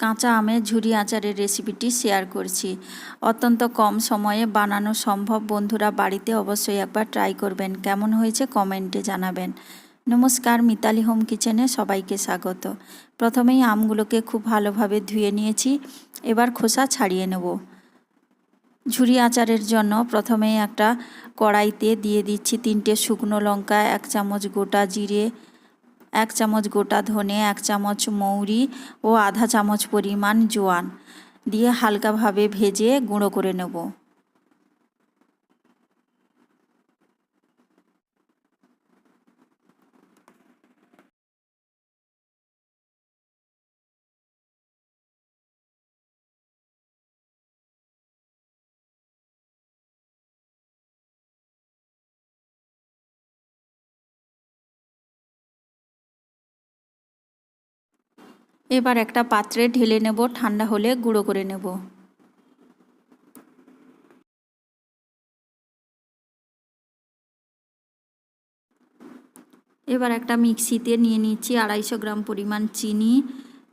কাঁচা আমের ঝুরি আচারের রেসিপিটি শেয়ার করছি। অত্যন্ত কম সময়ে বানানো সম্ভব। বন্ধুরা বাড়িতে অবশ্যই একবার ট্রাই করবেন। কেমন হয়েছে কমেন্টে জানাবেন। নমস্কার, মিতালি হোম কিচেনে সবাইকে স্বাগত। প্রথমেই আমগুলোকে খুব ভালোভাবে ধুয়ে নিয়েছি। এবার খোসা ছাড়িয়ে নেব। ঝুরি আচারের জন্য প্রথমেই একটা কড়াইতে দিয়ে দিচ্ছি 3টে শুকনো লঙ্কা, 1 চামচ গোটা জিরে, 1 চামচ গোটা ধনে, 1 চামচ মৌরি ও আধা চামচ পরিমাণ জোয়ান দিয়ে হালকাভাবে ভেজে গুঁড়ো করে নেব। এবার একটা পাত্রে ঢেলে নেব, ঠান্ডা হলে গুঁড়ো করে নেব। এবার একটা মিক্সিতে নিয়ে নিচ্ছি 250 গ্রাম পরিমাণ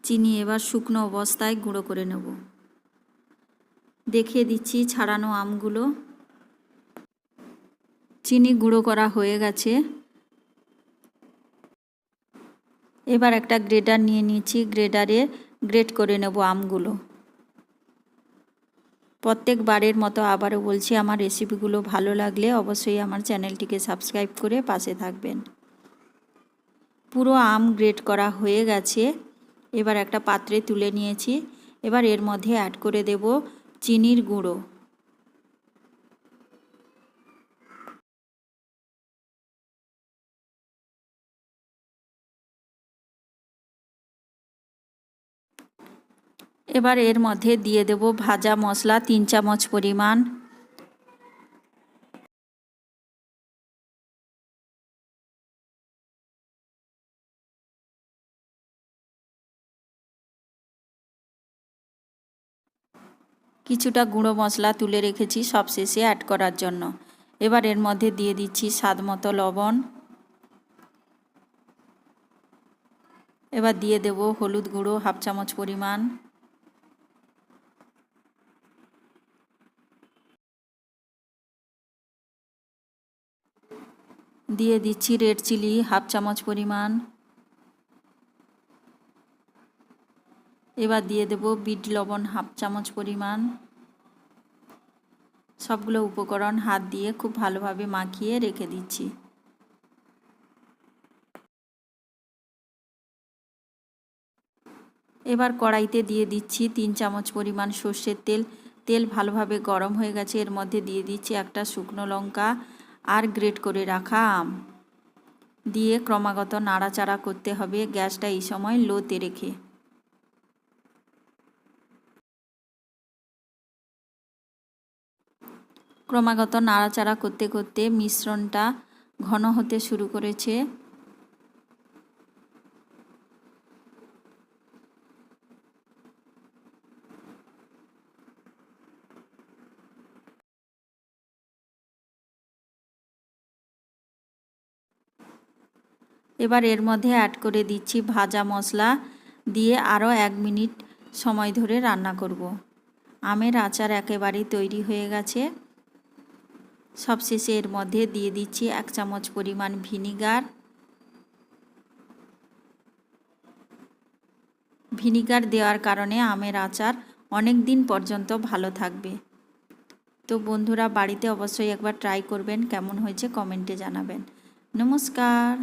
চিনি এবার শুকনো অবস্থায় গুঁড়ো করে নেব। দেখিয়ে দিচ্ছি ছাড়ানো আমগুলো। চিনি গুঁড়ো করা হয়ে গেছে। এবার একটা গ্রেটার নিয়ে নিচ্ছি, গ্রেটারে গ্রেট করে নেব আমগুলো। প্রত্যেকবারের মতো আবারও বলছি, আমার রেসিপিগুলো ভালো লাগলে অবশ্যই আমার চ্যানেলটিকে সাবস্ক্রাইব করে পাশে থাকবেন। পুরো আম গ্রেট করা হয়ে গেছে। এবার একটা পাত্রে তুলে নিয়েছি। এবার এর মধ্যে অ্যাড করে দেব চিনির গুঁড়ো। এবার এর মধ্যে দিয়ে দেব ভাজা মশলা 3 চামচ পরিমাণ। কিছুটা গুঁড়ো মশলা তুলে রেখেছি সবশেষে অ্যাড করার জন্য। এবার এর মধ্যে দিয়ে দিচ্ছি স্বাদ মতো লবণ। এবার দিয়ে দেব হলুদ গুঁড়ো 1/2 চামচ পরিমাণ। দিয়ে দিচ্ছি রেড চিলি 1/2 চামচ পরিমাণ। এবার দিয়ে দেব বিট লবণ 1/2 চামচ পরিমাণ। সবগুলো উপকরণ হাত দিয়ে খুব ভালোভাবে মাখিয়ে রেখে দিচ্ছি। এবার কড়াইতে দিয়ে দিচ্ছি 3 চামচ পরিমাণ সর্ষের তেল। তেল ভালোভাবে গরম হয়ে গেছে। এর মধ্যে দিয়ে দিচ্ছি একটা শুকনো লঙ্কা আর গ্রেট করে রাখা আম দিয়ে ক্রমাগত নাড়াচাড়া করতে হবে, গ্যাসটা এই সময় লোতে রেখে। ক্রমাগত নাড়াচাড়া করতে করতে মিশ্রণটা ঘন হতে শুরু করেছে। এবার এর মধ্যে অ্যাড করে দিচ্ছি ভাজা মশলা দিয়ে আরও 1 মিনিট সময় ধরে রান্না করব। আমের আচার একেবারেই তৈরি হয়ে গেছে। সবশেষে এর মধ্যে দিয়ে দিচ্ছি 1 চামচ পরিমাণ ভিনিগার দেওয়ার কারণে আমের আচার অনেক দিন পর্যন্ত ভালো থাকবে। তো বন্ধুরা বাড়িতে অবশ্যই একবার ট্রাই করবেন। কেমন হয়েছে কমেন্টে জানাবেন। নমস্কার।